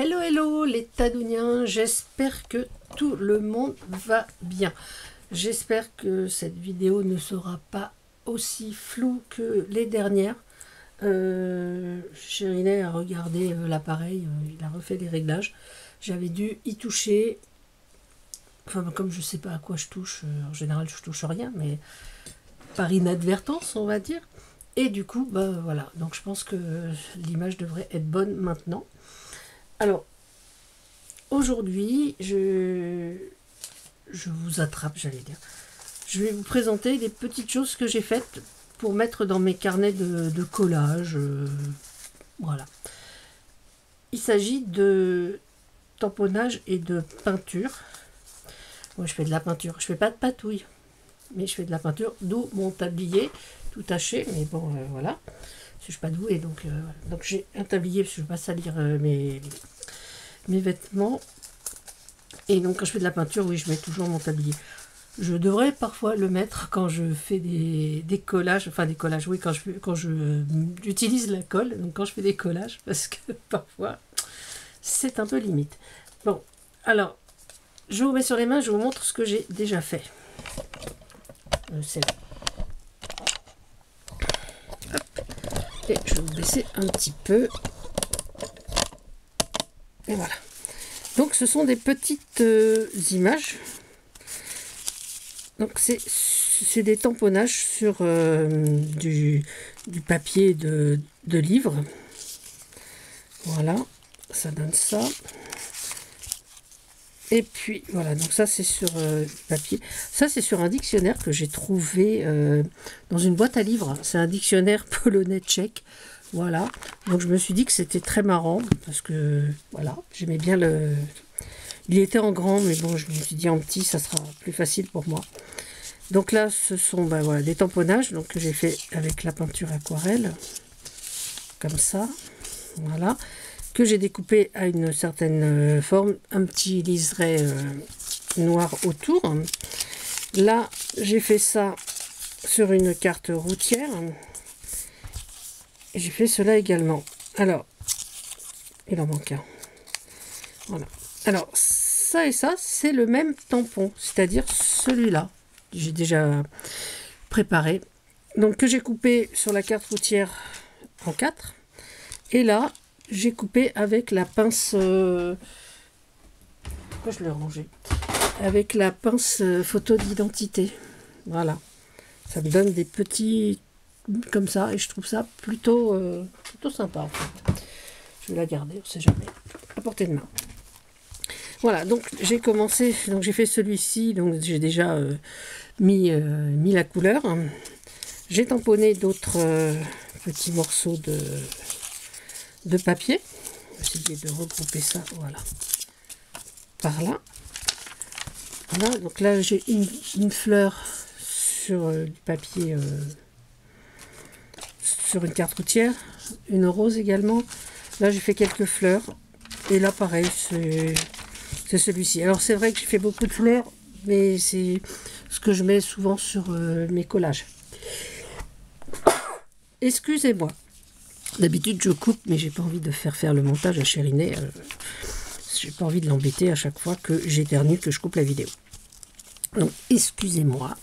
Hello hello les Tadouniens, j'espère que tout le monde va bien. J'espère que cette vidéo ne sera pas aussi floue que les dernières. Chérinet a regardé l'appareil, il a refait les réglages. J'avais dû y toucher, enfin comme je sais pas à quoi je touche, en général je touche rien, mais par inadvertance on va dire. Et du coup, bah voilà, donc je pense que l'image devrait être bonne maintenant. Alors, aujourd'hui, je vous attrape, j'allais dire. Je vais vous présenter des petites choses que j'ai faites pour mettre dans mes carnets de collage. Voilà. Il s'agit de tamponnage et de peinture. Moi, je fais de la peinture. Je fais pas de patouille, mais je fais de la peinture, d'où mon tablier tout taché. Mais bon, voilà. Je suis pas douée, donc j'ai un tablier parce que je ne veux pas salir mes vêtements. Et donc quand je fais de la peinture, oui, je mets toujours mon tablier. Je devrais parfois le mettre quand je fais des collages, enfin des collages, oui, quand j'utilise la colle, donc quand je fais des collages, parce que parfois c'est un peu limite. Bon, alors, je vous mets sur les mains, je vous montre ce que j'ai déjà fait. C'est là. Hop. Et je vais vous baisser un petit peu. Et voilà. Donc ce sont des petites images. Donc c'est des tamponnages sur du papier de livre. Voilà, ça donne ça. Et puis voilà, donc ça c'est sur papier. Ça c'est sur un dictionnaire que j'ai trouvé dans une boîte à livres. C'est un dictionnaire polonais-tchèque. Voilà, donc je me suis dit que c'était très marrant parce que voilà, j'aimais bien le... Il était en grand, mais bon, je me suis dit en petit, ça sera plus facile pour moi. Donc là, ce sont voilà, des tamponnages donc, que j'ai fait avec la peinture aquarelle, comme ça, voilà, que j'ai découpé à une certaine forme, un petit liseré noir autour. Là, j'ai fait ça sur une carte routière. Et j'ai fait cela également. Alors, il en manque un. Voilà. Alors, ça et ça, c'est le même tampon, c'est-à-dire celui-là. J'ai déjà préparé. Donc, que j'ai coupé sur la carte routière en 4. Et là, j'ai coupé avec la pince... Pourquoi je l'ai rangé? Avec la pince photo d'identité. Voilà. Ça me donne des petits... comme ça, et je trouve ça plutôt sympa en fait. Je vais la garder, on ne sait jamais, à portée de main. Voilà, donc j'ai commencé, donc j'ai fait celui-ci, donc j'ai déjà mis la couleur. J'ai tamponné d'autres petits morceaux de papier. Je vais essayer de regrouper ça, voilà, par là. Voilà, donc là j'ai une fleur sur du papier... sur une carte routière, une rose également. Là j'ai fait quelques fleurs et là pareil c'est celui-ci. Alors c'est vrai que j'ai fait beaucoup de fleurs, mais c'est ce que je mets souvent sur mes collages. Excusez-moi, d'habitude je coupe, mais j'ai pas envie de faire le montage à Chérinet. J'ai pas envie de l'embêter à chaque fois que j'éternue, que je coupe la vidéo. Donc excusez-moi.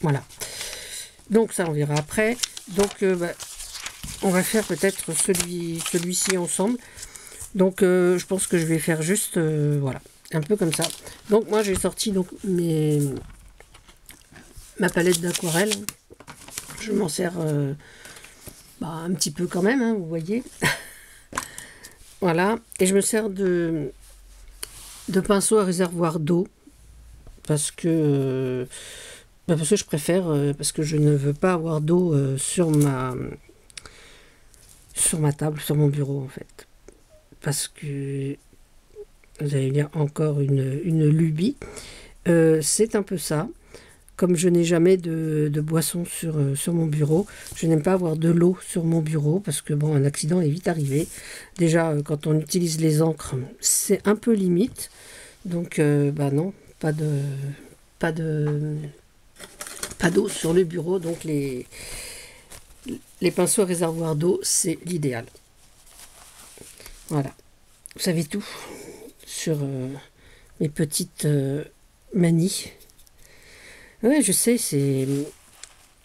Voilà, donc ça on verra après. Donc on va faire peut-être celui-ci ensemble. Donc je pense que je vais faire juste voilà, un peu comme ça. Donc moi j'ai sorti donc ma palette d'aquarelle. Je m'en sers un petit peu quand même, hein, vous voyez. Voilà, et je me sers de pinceau à réservoir d'eau parce que je préfère, parce que je ne veux pas avoir d'eau sur ma table, sur mon bureau en fait. Parce que, vous allez dire encore une lubie, c'est un peu ça. Comme je n'ai jamais de boisson sur mon bureau, je n'aime pas avoir de l'eau sur mon bureau parce que bon, un accident est vite arrivé. Déjà, quand on utilise les encres, c'est un peu limite. Donc, non, pas d'eau sur le bureau, donc les pinceaux à réservoir d'eau, c'est l'idéal. Voilà. Vous savez tout sur mes petites manies. Ouais, je sais,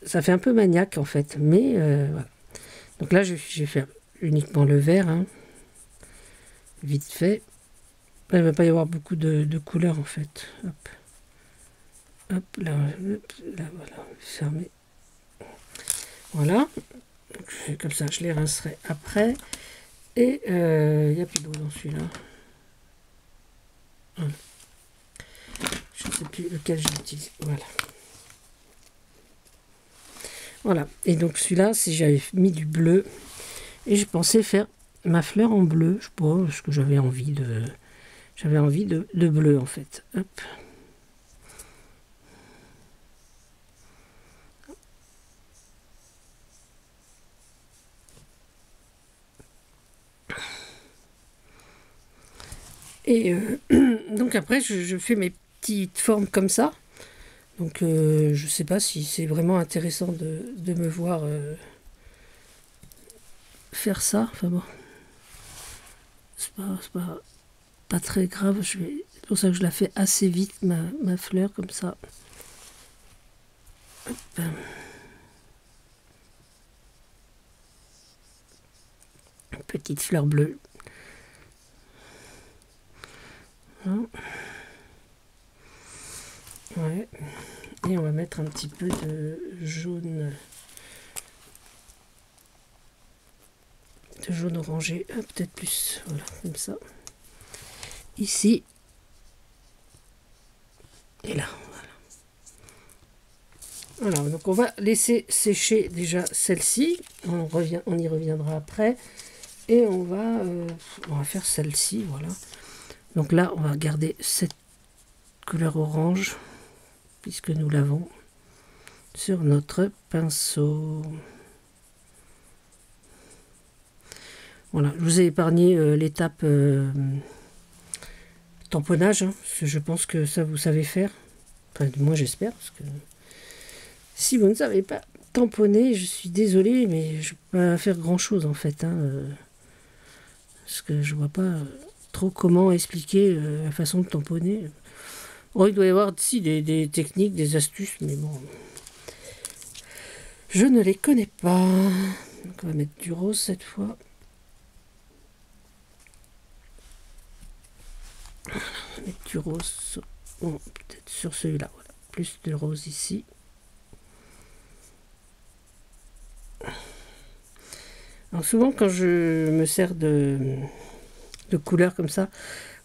ça fait un peu maniaque en fait, mais voilà. Donc là, je vais faire uniquement le vert, hein, vite fait. Là, il ne va pas y avoir beaucoup de couleurs en fait. Hop, hop, là, voilà, fermé. Voilà. Donc, comme ça, je les rincerai après. Et il n'y a plus d'eau dans celui-là. Voilà. Je ne sais plus lequel j'utilise. Voilà. Voilà. Et donc celui-là, si j'avais mis du bleu, et je pensais faire ma fleur en bleu, je sais pas, parce que j'avais envie de bleu en fait. Hop. Et donc après, je fais mes petites formes comme ça. Donc je sais pas si c'est vraiment intéressant de me voir faire ça. Enfin bon, c'est pas très grave. C'est pour ça que je la fais assez vite, ma fleur comme ça. Hop. Petite fleur bleue. Hein. Ouais. Et on va mettre un petit peu de jaune orangé, peut-être plus, voilà, comme ça. Ici. Et là, voilà. Voilà, donc on va laisser sécher déjà celle-ci. On y reviendra après. Et on va faire celle-ci, voilà. Donc là, on va garder cette couleur orange, puisque nous l'avons sur notre pinceau. Voilà, je vous ai épargné l'étape tamponnage, hein, parce que je pense que ça vous savez faire. Enfin, moi j'espère, parce que si vous ne savez pas tamponner, je suis désolée, mais je ne peux pas faire grand chose en fait. Hein, parce que je vois pas trop comment expliquer la façon de tamponner. Oh, il doit y avoir ici des techniques, des astuces, mais bon, je ne les connais pas. Donc on va mettre du rose cette fois. On va mettre du rose, bon, peut-être sur celui-là, voilà. Plus de rose ici. Alors souvent quand je me sers de couleurs comme ça,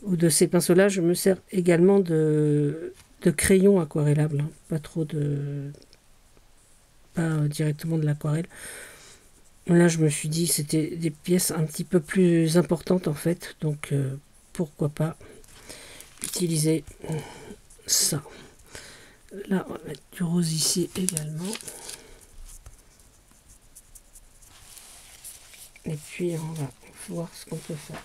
ou de ces pinceaux-là, je me sers également de crayons aquarellables, hein. Pas directement de l'aquarelle. Là, je me suis dit c'était des pièces un petit peu plus importantes en fait, donc pourquoi pas utiliser ça. Là, on va mettre du rose ici également. Et puis, on va voir ce qu'on peut faire.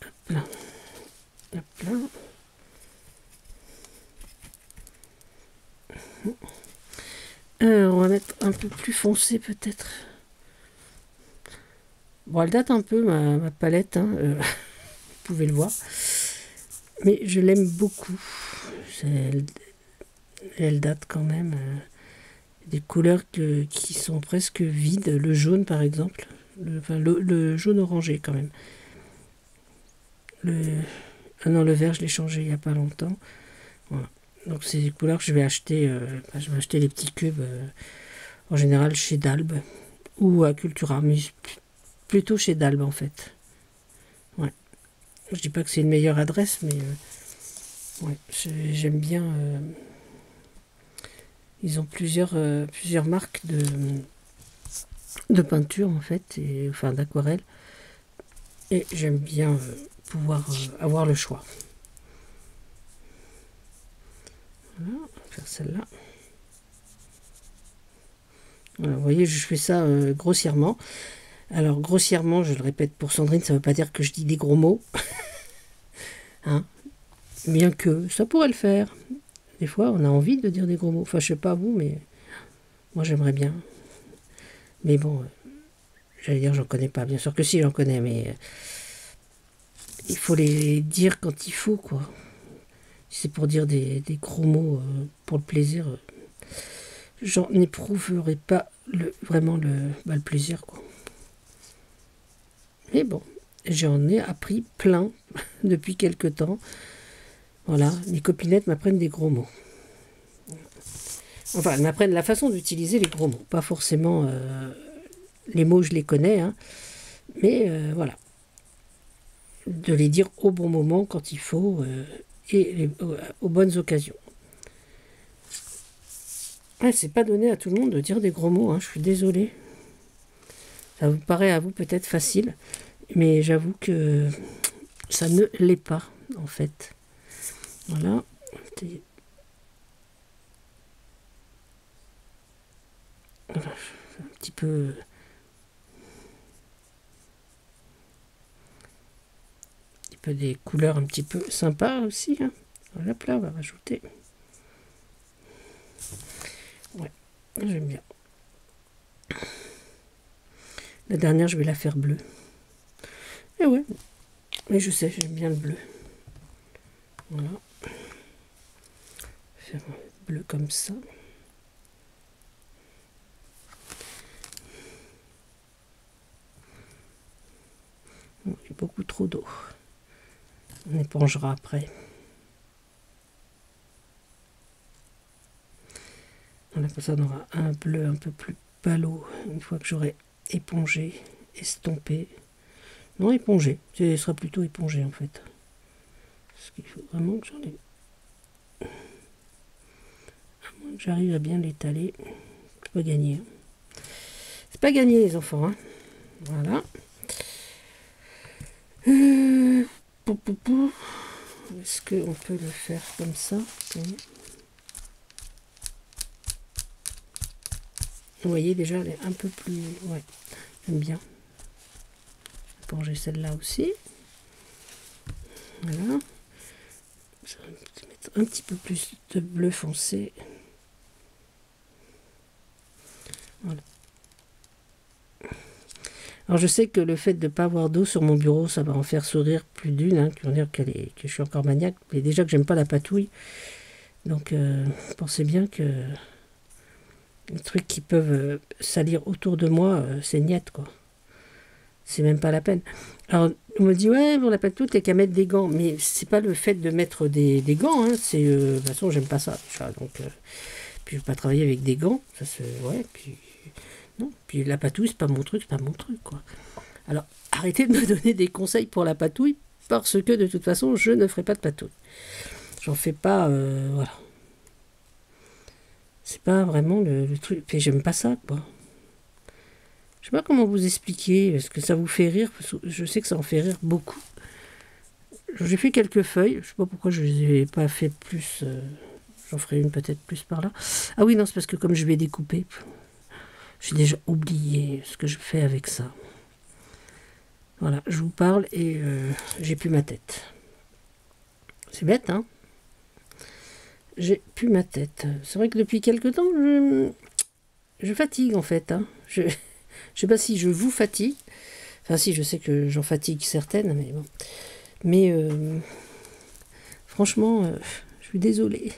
Hop là. Hop là. On va mettre un peu plus foncé peut-être. Bon, elle date un peu ma palette, hein, vous pouvez le voir. Mais je l'aime beaucoup. Elle date quand même. Des couleurs qui sont presque vides. Le jaune par exemple. Le jaune orangé quand même. Ah non, le vert je l'ai changé il n'y a pas longtemps. Voilà. Donc c'est des couleurs que je vais acheter. Je vais acheter les petits cubes en général chez Dalbe ou à Cultura, mais plutôt chez Dalbe en fait. Ouais. Je dis pas que c'est une meilleure adresse, mais ouais, j'aime bien. Ils ont plusieurs marques de peinture en fait, enfin d'aquarelle. Et j'aime bien pouvoir avoir le choix. Voilà, on va faire celle-là. Voilà, vous voyez, je fais ça grossièrement. Alors grossièrement, je le répète pour Sandrine, ça ne veut pas dire que je dis des gros mots. Hein, bien que ça pourrait le faire. Des fois, on a envie de dire des gros mots. Enfin, je sais pas vous, mais moi, j'aimerais bien. Mais bon, j'allais dire, j'en connais pas. Bien sûr que si, j'en connais, mais il faut les dire quand il faut, quoi. Si c'est pour dire des gros mots pour le plaisir, j'en éprouverai pas vraiment le plaisir, quoi. Mais bon, j'en ai appris plein depuis quelque temps. Voilà, mes copinettes m'apprennent des gros mots. Enfin, elles m'apprennent la façon d'utiliser les gros mots. Pas forcément les mots, je les connais, hein, mais voilà. De les dire au bon moment, quand il faut, et aux bonnes occasions. Ouais, c'est pas donné à tout le monde de dire des gros mots, hein, je suis désolée. Ça vous paraît à vous peut-être facile, mais j'avoue que ça ne l'est pas, en fait. Voilà. Voilà. Un petit peu... des couleurs un petit peu sympas aussi. Hein. Voilà, là, on va rajouter. Ouais, j'aime bien. La dernière, je vais la faire bleue. Et ouais, mais je sais, j'aime bien le bleu. Voilà. Faire un bleu comme ça. Il y a beaucoup trop d'eau. On épongera après. Voilà, comme ça on aura un bleu un peu plus pâle une fois que j'aurai épongé, estompé. Non, épongé. Ce sera plutôt épongé en fait. Parce qu'il faut vraiment que j'en ai... À moins que j'arrive à bien l'étaler. C'est pas gagné. C'est pas gagné les enfants. Hein. Voilà. Est-ce qu'on peut le faire comme ça? Vous voyez déjà, elle est un peu plus... Ouais, j'aime bien. Éponger celle-là aussi. Voilà. Je vais mettre un petit peu plus de bleu foncé. Voilà. Alors je sais que le fait de ne pas avoir d'eau sur mon bureau, ça va en faire sourire plus d'une, hein, qui vont dire que je suis encore maniaque, mais déjà que j'aime pas la patouille. Donc pensez bien que les trucs qui peuvent salir autour de moi, c'est niette, quoi. C'est même pas la peine. Alors on me dit, ouais, on la patouille, t'as qu'à mettre des gants. Mais c'est pas le fait de mettre des gants, hein, c'est... de toute façon, j'aime pas ça, déjà, donc... puis je vais pas travailler avec des gants, ça se... Ouais, puis... Non, puis la patouille, c'est pas mon truc, quoi. Alors, arrêtez de me donner des conseils pour la patouille, parce que de toute façon, je ne ferai pas de patouille. J'en fais pas, voilà. C'est pas vraiment le truc, puis j'aime pas ça, quoi. Je sais pas comment vous expliquer, est-ce que ça vous fait rire? Je sais que ça en fait rire beaucoup. J'ai fait quelques feuilles, je sais pas pourquoi je les ai pas fait plus, j'en ferai une peut-être plus par là. Ah oui, non, c'est parce que comme je vais découper... J'ai déjà oublié ce que je fais avec ça. Voilà, je vous parle et j'ai plus ma tête. C'est bête, hein? J'ai plus ma tête. C'est vrai que depuis quelque temps, je fatigue en fait. Hein. Je sais pas si je vous fatigue. Enfin si, je sais que j'en fatigue certaines, mais bon. Mais franchement, je suis désolée.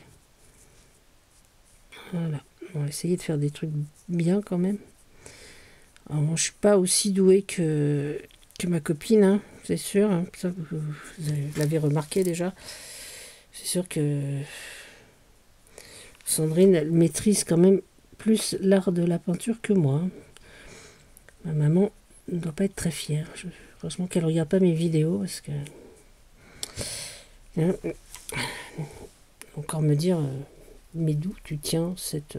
Voilà. On va essayer de faire des trucs bien quand même. Alors, moi, je suis pas aussi douée que ma copine, hein, c'est sûr. Hein, ça, vous l'avez remarqué déjà. C'est sûr que Sandrine, elle maîtrise quand même plus l'art de la peinture que moi. Hein. Ma maman ne doit pas être très fière. Franchement, qu'elle ne regarde pas mes vidéos parce que... Hein, encore me dire, mais d'où tu tiens cette...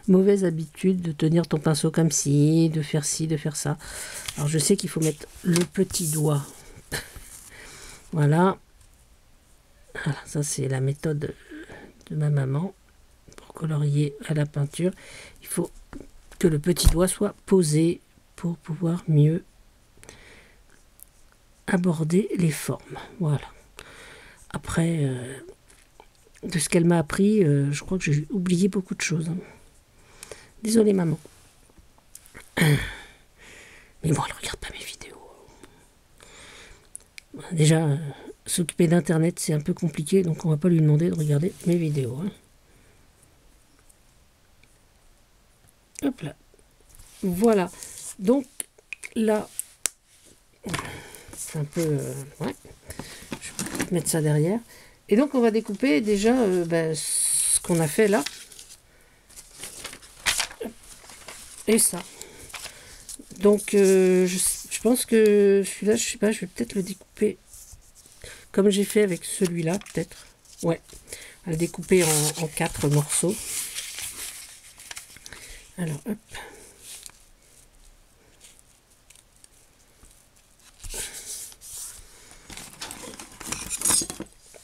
mauvaise habitude de tenir ton pinceau comme ci, de faire ci, de faire ça. Alors je sais qu'il faut mettre le petit doigt. Voilà. Voilà, ça c'est la méthode de ma maman. Pour colorier à la peinture, il faut que le petit doigt soit posé pour pouvoir mieux aborder les formes. Voilà. Après, de ce qu'elle m'a appris. Je crois que j'ai oublié beaucoup de choses. Hein. Désolée, maman. Mais bon, elle regarde pas mes vidéos. Déjà, s'occuper d'Internet, c'est un peu compliqué, donc on va pas lui demander de regarder mes vidéos. Hein. Hop là. Voilà. Donc, là, c'est un peu... ouais. Je vais mettre ça derrière. Et donc, on va découper déjà ce qu'on a fait là. Et ça. Donc, je pense que celui-là, je sais pas, je vais peut-être le découper comme j'ai fait avec celui-là, peut-être. Ouais. On va le découper en 4 morceaux. Alors, hop.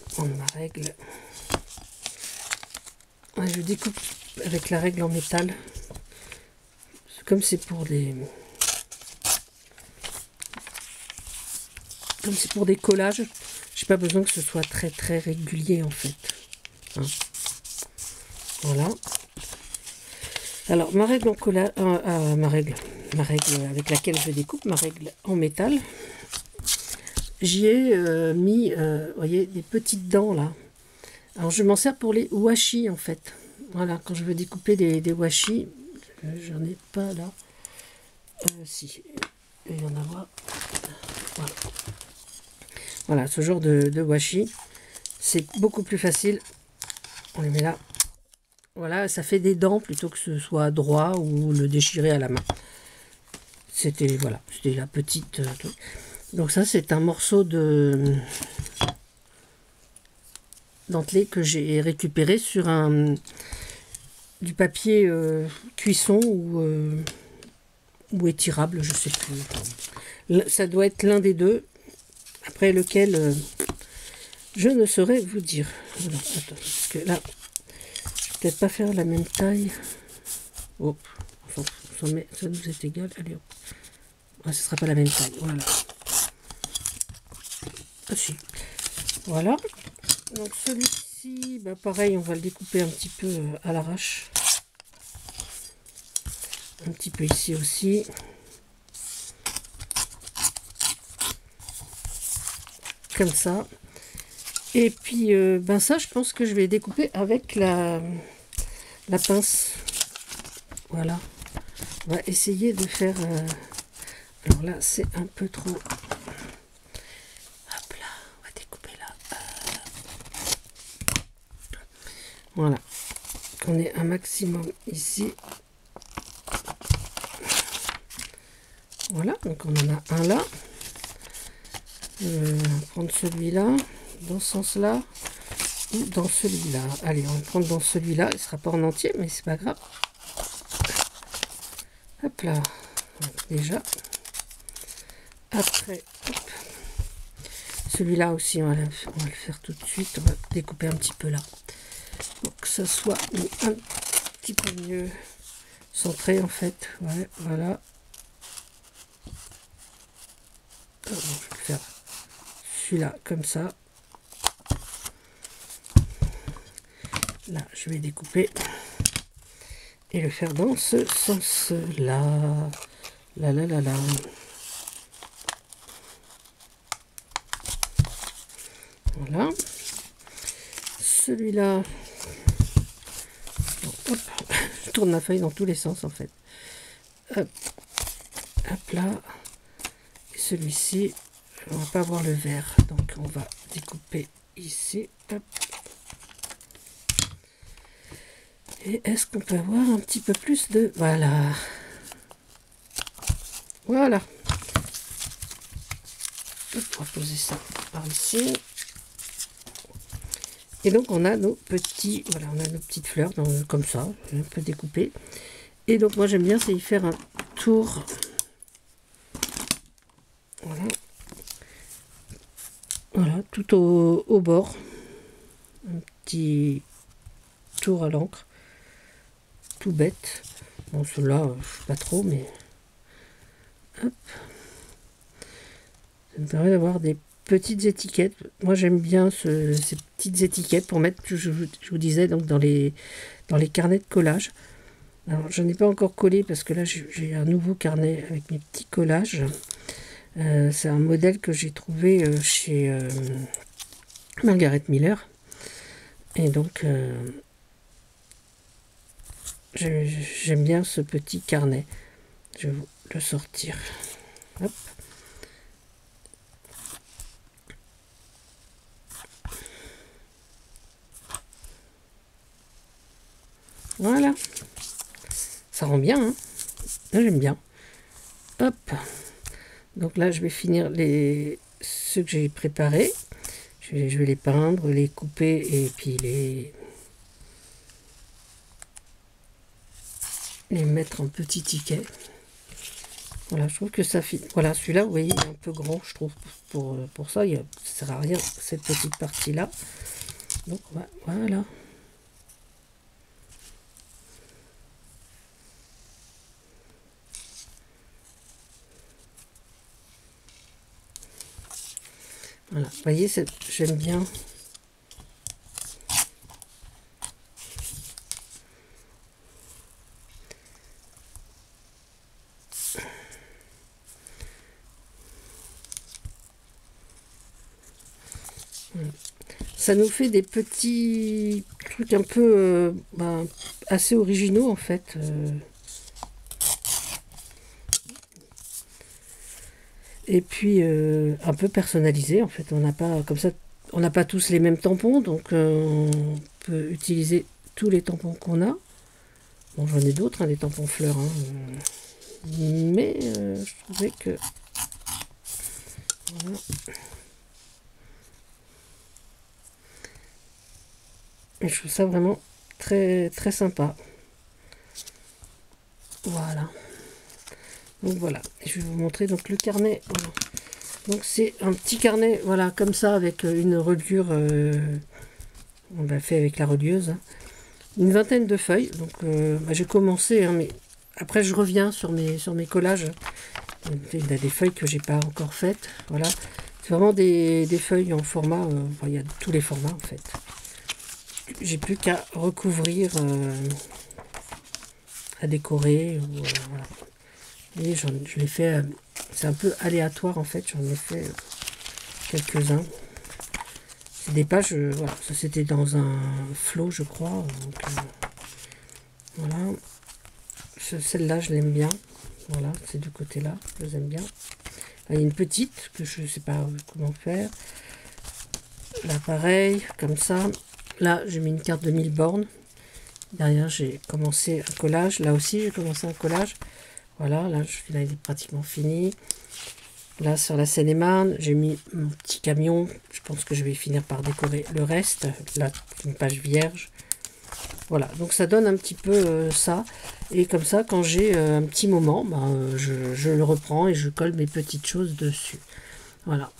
Prendre ma règle. Ouais, je découpe avec la règle en métal. Comme c'est pour des... Comme c'est pour des collages, j'ai pas besoin que ce soit très très régulier en fait. Hein. Voilà. Alors ma règle en collage, ma règle avec laquelle je découpe, ma règle en métal, j'y ai mis, voyez, des petites dents là. Alors je m'en sers pour les washi en fait. Voilà, quand je veux découper des washi, j'en ai pas là. Si, il y en a là. Voilà. Voilà, ce genre de washi, c'est beaucoup plus facile. On les met là. Voilà, ça fait des dents plutôt que ce soit droit ou le déchirer à la main. C'était, voilà, c'était la petite... Donc ça, c'est un morceau de dentelé que j'ai récupéré sur du papier cuisson ou étirable, je sais plus. Ça doit être l'un des deux. Après lequel, je ne saurais vous dire. Voilà, attends, parce que là, je vais peut-être pas faire la même taille. Oh, enfin, ça nous est égal. Allez, hop. Ah, ce sera pas la même taille. Voilà. Ah si. Voilà. Donc celui-ci, bah, pareil, on va le découper un petit peu à l'arrache. Un petit peu ici aussi. Comme ça. Et puis, ben ça, je pense que je vais découper avec la pince. Voilà. On va essayer de faire... alors là, c'est un peu trop... Hop là, on va découper là. Voilà. On est un maximum ici. Voilà, donc on en a un là. Prendre celui-là dans ce sens-là ou dans celui-là. Allez, on va prendre dans celui-là. Il ne sera pas en entier, mais c'est pas grave. Hop là, déjà. Après, celui-là aussi, on va le faire tout de suite. On va découper un petit peu là. Pour que ça soit un petit peu mieux centré en fait. Ouais, voilà. Alors, je vais faire celui-là comme ça. Là, je vais découper et le faire dans ce sens-là. Là, là, là, là. Voilà. Celui-là, hop, je tourne la feuille dans tous les sens en fait. Hop, hop là. Et celui-ci, on va pas avoir le vert, donc on va découper ici. Hop. Et est-ce qu'on peut avoir un petit peu plus de... Voilà. Voilà. On va poser ça par ici. Et donc on a nos petits... Voilà, on a nos petites fleurs comme ça, un peu découpées. Et donc moi j'aime bien, c'est y faire un tour. Voilà. Voilà, tout au bord. Un petit tour à l'encre. Tout bête. Bon, celui-là, pas trop, mais... Hop. Ça me permet d'avoir des petites étiquettes. Moi, j'aime bien ces petites étiquettes pour mettre, je vous disais, donc dans les carnets de collage. Alors, je n'ai pas encore collé parce que là, j'ai un nouveau carnet avec mes petits collages. C'est un modèle que j'ai trouvé chez Margaret Miller. Et donc, j'aime bien ce petit carnet. Je vais le sortir. Hop. Voilà. Ça rend bien, hein. Là, j'aime bien. Hop. Donc là, je vais finir ceux que j'ai préparés. Je vais les peindre, les couper et puis les mettre en petits tickets. Voilà, je trouve que ça fait... Voilà, celui-là, vous voyez, il est un peu grand, je trouve, pour ça. Ça ne sert à rien, cette petite partie-là. Donc, voilà. Voilà, vous voyez, j'aime bien. Ça nous fait des petits trucs un peu assez originaux en fait. Et puis un peu personnalisés en fait. On n'a pas comme ça, on n'a pas tous les mêmes tampons, donc on peut utiliser tous les tampons qu'on a. Bon, j'en ai d'autres, hein, des tampons fleurs, hein, mais je trouvais que voilà. Et je trouve ça vraiment très très sympa. Voilà. Donc voilà. Et je vais vous montrer donc le carnet. Voilà. Donc c'est un petit carnet, voilà, comme ça, avec une reliure. On l'a fait avec la relieuse. Hein. Une vingtaine de feuilles. Donc j'ai commencé, hein, mais après je reviens sur mes collages. Il y a des feuilles que j'ai pas encore faites. Voilà. C'est vraiment des feuilles en format. Il y a tous les formats en fait. J'ai plus qu'à recouvrir, à décorer. Voilà. Et je l'ai fait, c'est un peu aléatoire en fait, j'en ai fait quelques-uns. C'est des pages, voilà, ça c'était dans un flot je crois. Donc, voilà, celle-là je l'aime bien. Voilà, c'est du côté là, je les aime bien. Là, il y a une petite que je ne sais pas comment faire. Là pareil, comme ça. Là j'ai mis une carte de 1000 bornes. Derrière j'ai commencé un collage. Là aussi j'ai commencé un collage. Voilà, là il est pratiquement fini. Là sur la Seine-et-Marne, j'ai mis mon petit camion. Je pense que je vais finir par décorer le reste. Là, une page vierge. Voilà, donc ça donne un petit peu ça. Et comme ça, quand j'ai un petit moment, je le reprends et je colle mes petites choses dessus. Voilà.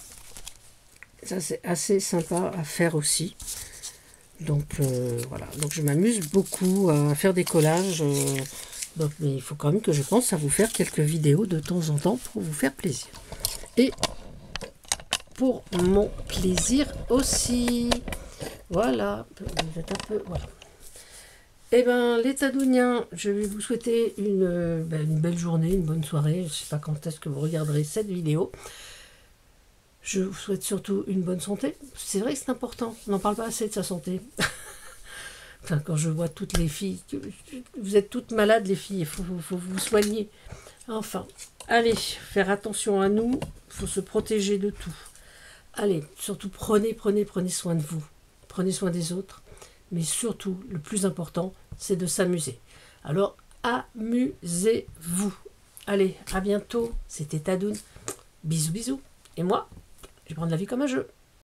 Ça, c'est assez sympa à faire aussi. Donc, voilà. Donc, je m'amuse beaucoup à faire des collages. Donc, mais il faut quand même que je pense à vous faire quelques vidéos de temps en temps pour vous faire plaisir. Et pour mon plaisir aussi. Voilà. Vous êtes un peu... Voilà. Eh bien, les Tadouniens, je vais vous souhaiter une belle journée, une bonne soirée. Je ne sais pas quand est-ce que vous regarderez cette vidéo. Je vous souhaite surtout une bonne santé. C'est vrai que c'est important. On n'en parle pas assez de sa santé. Enfin, quand je vois toutes les filles, vous êtes toutes malades les filles, il faut vous soigner. Enfin, allez, faire attention à nous, il faut se protéger de tout. Allez, surtout prenez soin de vous. Prenez soin des autres. Mais surtout, le plus important, c'est de s'amuser. Alors, amusez-vous. Allez, à bientôt. C'était Tadoun. Bisous, bisous. Et moi, je vais prendre la vie comme un jeu.